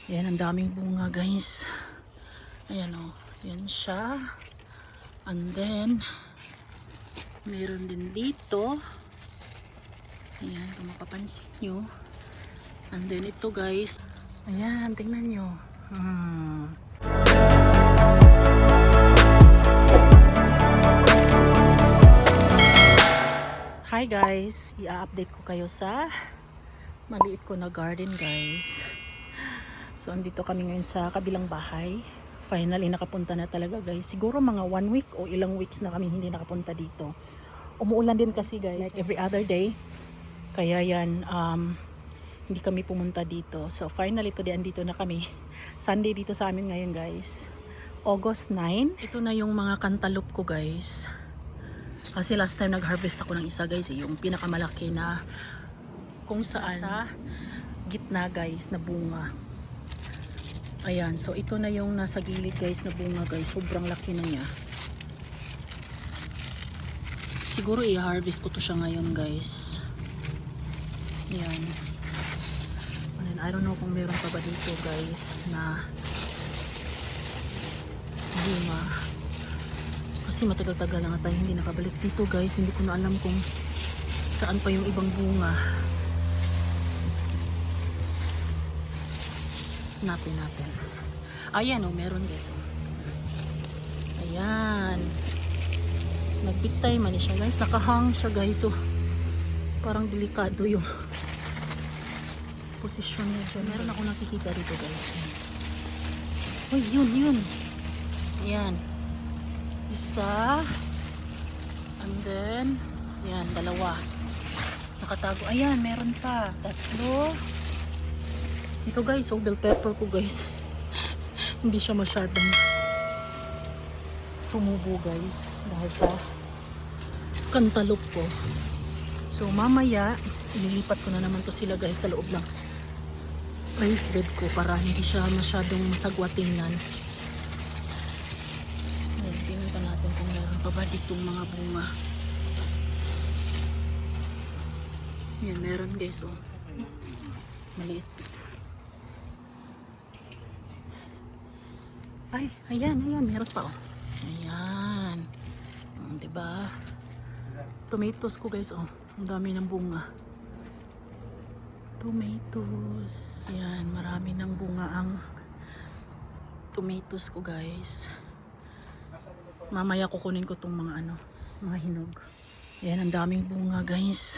Ayan, ang daming bunga guys. Ayan o, yan siya. And then, meron din dito. Ayan, kung makapansin nyo. And then ito guys. Ayan, tingnan nyo. Hi guys, i-update ko kayo sa maliit ko na garden guys. So andito kami ngayon sa kabilang bahay. Finally nakapunta na talaga guys. Siguro mga 1 week o ilang weeks na kami hindi nakapunta dito. Umuulan din kasi guys, like every other day. Kaya yan, hindi kami pumunta dito. So finally today andito na kami. Sunday dito sa amin ngayon guys. August 9. Ito na yung mga cantaloupe ko guys. Kasi last time nag-harvest ako ng isa guys, yung pinakamalaki na kung saan sa gitna guys na bunga. Ayan, so ito na yung nasa gilid guys na bunga guys, sobrang laki na niya. Siguro i-harvest ko to siya ngayon guys. Ayan. And I don't know kung meron pa ba dito guys na bunga. Kasi matagal-tagal na nga tayo hindi nakabalik dito guys. Hindi ko na alam kung saan pa yung ibang bunga. Hanapin natin. Ayan o, meron guys. Ayan. Nagbitay man siya guys. Nakahang siya guys. So, parang delikado yung posisyon niya dyan. Meron ako nakikita dito guys. Uy, yun. Ayan. Isa. And then, ayan, dalawa. Nakatago. Ayan, meron pa. Tatlo. Ito guys, bell pepper ko guys. Hindi siya masyadong tumubo guys. Dahil sa cantaloupe ko. So, mamaya, ililipat ko na naman to sila guys sa loob ng raised bed ko para hindi siya masyadong masagwatingnan. Tingnan pa natin kung meron pa ba ditong mga bunga. Yan, meron guys oh. Maliit. Ay, ayan, meron pa oh. Ayan. Diba? Tomatoes ko guys oh. Ang dami ng bunga. Tomatoes. Yan, marami ng bunga ang tomatoes ko guys. Mamaya kukunin ko tong mga mga hinog. Ayan, ang daming bunga guys.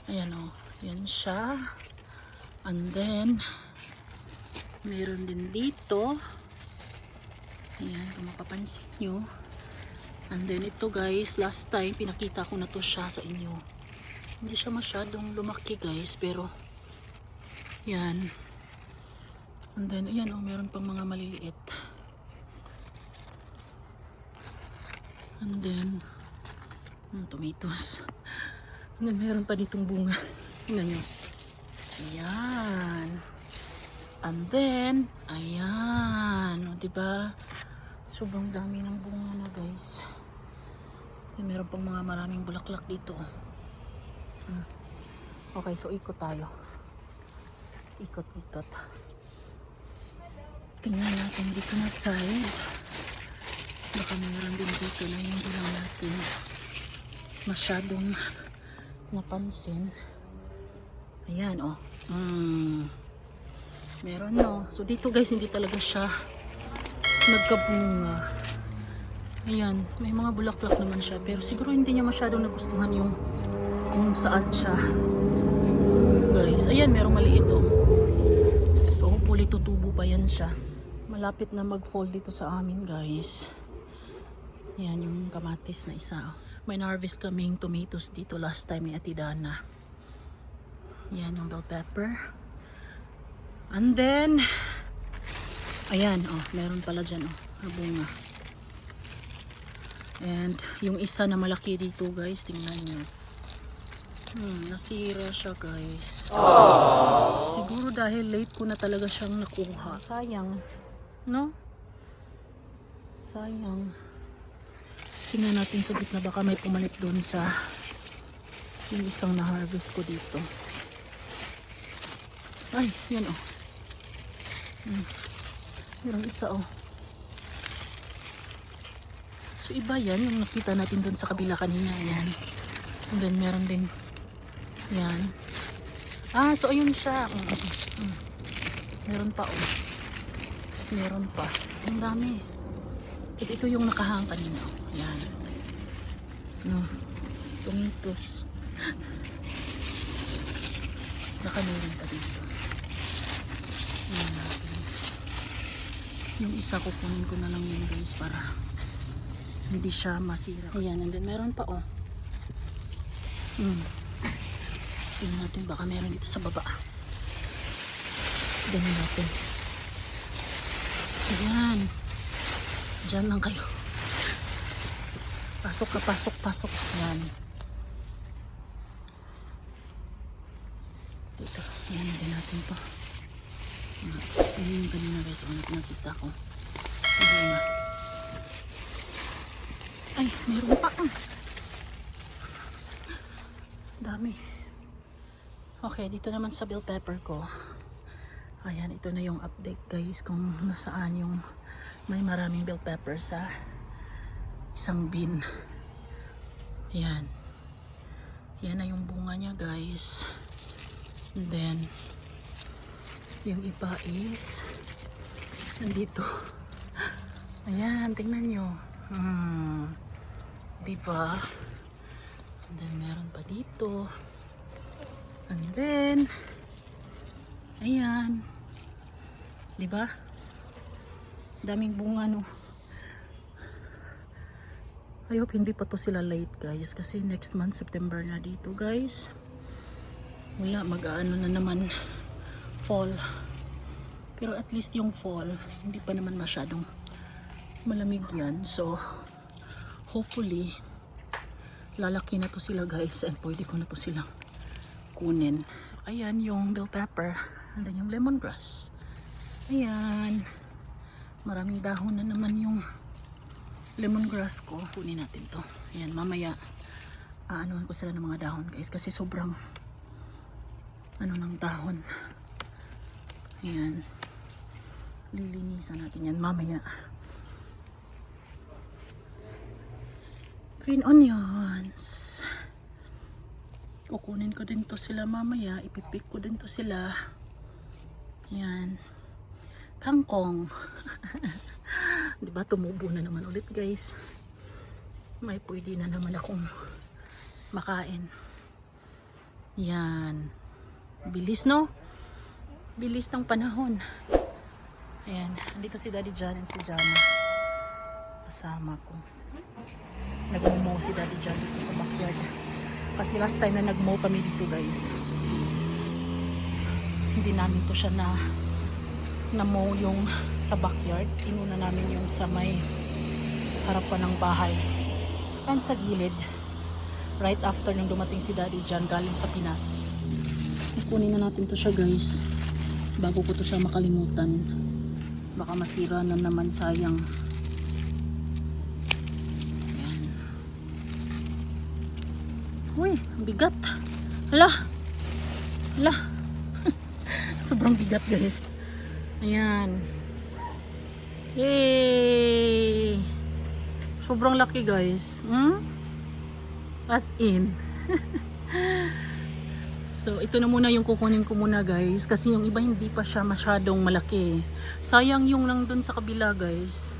Ayan o, yan siya. And then, meron din dito. Ayan, kung mapapansin nyo. And then ito guys, last time pinakita ko na to siya sa inyo. Hindi siya masyadong lumaki guys, pero yan. And then, ayan o, meron pang mga maliliit. And then, tomatoes. And then, meron pa ditong bunga. Tingnan nyo. Ayan. And then, ayan. O, diba? Sobrang dami ng bunga na, guys. Then, meron pang mga maraming bulaklak dito. Okay, so ikot tayo. Ikot. Tingnan natin dito na side. Baka meron din dito na hindi lang natin masyadong napansin. Ayan oh. Meron no. So dito guys hindi talaga siya nagkabunga. Ayan, may mga bulaklak naman siya pero siguro hindi niya masyadong nagustuhan yung kung saan siya. Guys, ayan merong maliit oh. So hopefully tutubo pa yan siya. Malapit na mag-fall dito sa amin guys. Yan yung kamatis na isa. May na-harvest kaming tomatoes dito last time ni Ate Dana. Yan yung bell pepper. And then, ayan, oh, meron pala dyan, oh, bunga. And yung isa na malaki dito guys, tingnan nyo. Nasira siya guys. Siguro dahil late ko na talaga siyang nakuha. Sayang, no? Sayang. Tingnan natin sa gitna baka may pumalit doon sa yung isang na-harvest ko dito. Ay, yan oh. Meron isa oh. So iba yan yung nakita natin doon sa kabila kanina. Yan. And then meron din. Yan. So ayun siya. Meron pa oh. Tapos meron pa. Ang dami. Tapos ito yung nakahang kanina. Yan. Tomatoes. Baka meron pa dito. Yan natin. Yung isa kukunin ko na lang yun guys para hindi siya masira. Ayan, and then meron pa oh. Tingnan natin baka meron dito sa baba. Tingnan natin. Ayan. Diyan lang kayo. Pasok ka, pasok. Ayan. Dito. Ayan, din natin to. Ayan yung kanina guys. Ano nakita ko. Ayan na. Ay, meron pa. Dami. Okay, dito naman sa bell pepper ko. Ayan, ito na yung update guys kung nasaan yung may maraming bell pepper sa isang bin. Ayan. Yan na yung bunga niya guys. And then yung iba is nandito. Ayan, tingnan nyo. Diba? And then meron pa dito. And then ayan. Diba? Daming bunga no. I hope hindi pa to sila late guys. Kasi next month September na dito guys. Wala, mag-ano na naman fall. Pero at least yung fall hindi pa naman masyadong malamig yan. So hopefully lalaki na to sila guys. And pwede ko na to silang kunin. So ayan yung bell pepper. And then yung lemongrass. Ayan. Maraming dahon na naman yung lemongrass ko. Kunin natin to. Ayan, mamaya aanuhan ko sila ng mga dahon guys. Kasi sobrang ano ng dahon. Ayan. Lilinisan natin yan mamaya. Green onions. Kukunin ko din to sila mamaya. Ipipik ko din to sila. Ayan. Kangkong. Diba tumubo na naman ulit guys. May pwede na naman akong makain. Yan. Bilis no? Bilis ng panahon. Ayan. Dito si Daddy John and si Jana. Kasama ko. Nagmo-mow si Daddy John dito sa backyard. Kasi last time na nagmow kami dito guys. Hindi namin to siya na-mow yung sa backyard. Inuna namin yung sa may harapan ng bahay. And sa gilid. Right after nung dumating si Daddy John galing sa Pinas. Kunin na natin to siya guys. Bago ko to siya makalimutan. Baka masira na naman, sayang. Ayan. Uy, ang bigat. Hala. Hala. Sobrang bigat guys. Ayan. Yay! Sobrang laki guys. As in. So ito na muna yung kukunin ko muna guys. Kasi yung iba hindi pa siya masyadong malaki. Sayang yung lang dun sa kabila guys.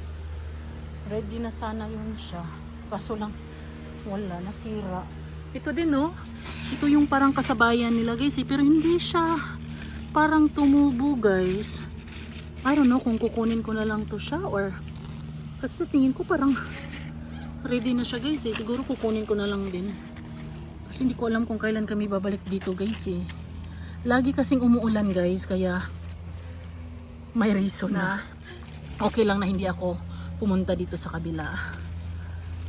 Ready na sana yun siya. Kaso lang wala, nasira. Ito din no. Ito yung parang kasabayan nila guys pero hindi siya parang tumubo guys. I don't know kung kukunin ko na lang to siya or kasi sa tingin ko parang ready na siya guys eh. Siguro kukunin ko na lang din. Kasi hindi ko alam kung kailan kami babalik dito guys eh. Lagi kasing umuulan guys kaya may reason na okay lang na hindi ako pumunta dito sa kabila.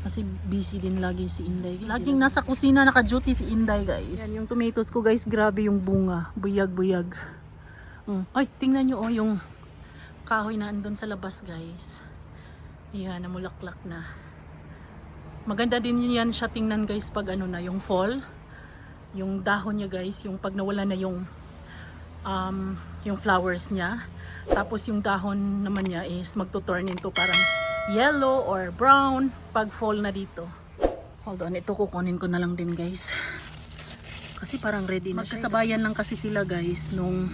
Kasi busy din lagi si Inday. Laging nasa kusina naka-duty si Inday guys. Yan yung tomatoes ko guys, grabe yung bunga. Buyag-buyag. Ay, tingnan nyo oh yung kahoy na andun sa labas guys. Yan, namulaklak na. Maganda din yan siya tingnan guys pag ano na yung fall. Yung dahon niya guys, yung pag nawala na yung flowers niya. Tapos yung dahon naman niya is magto-turn into parang yellow or brown pag fall na dito. Hold on, ito kukunin ko na lang din guys. Kasi parang ready na siya. Magkasabayan lang kasi sila guys nung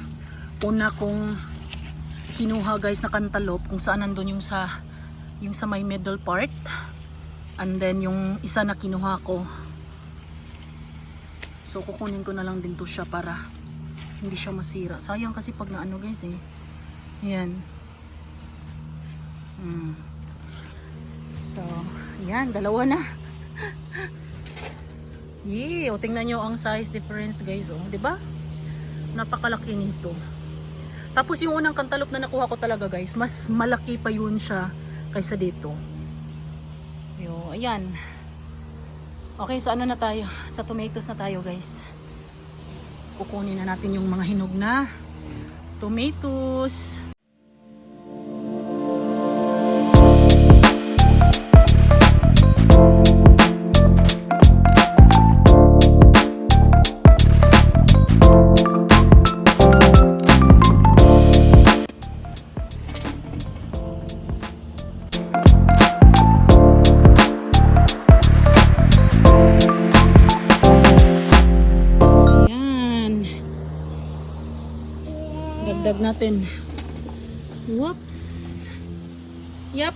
una kong kinuha guys na cantaloupe kung saan nandun yung sa may middle part. And then yung isa na kinuha ko. So kukunin ko na lang din to siya para hindi siya masira. Sayang kasi pag naano guys eh. Ayan. So, ayan, dalawa na. Yee, o tingnan nyo ang size difference guys, oh, 'di ba? Napakalaki nito. Tapos yung unang cantaloupe na nakuha ko talaga guys, mas malaki pa yun siya kaysa dito. Yo, ayan. Okay, sa ano na tayo? Sa tomatoes na tayo guys. Kukunin na natin yung mga hinog na tomatoes. Dagdag natin. Whoops. Yep.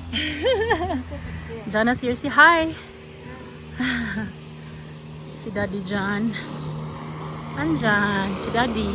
Jana's here. Say hi. Si Daddy Jan. Andyan. Si Daddy.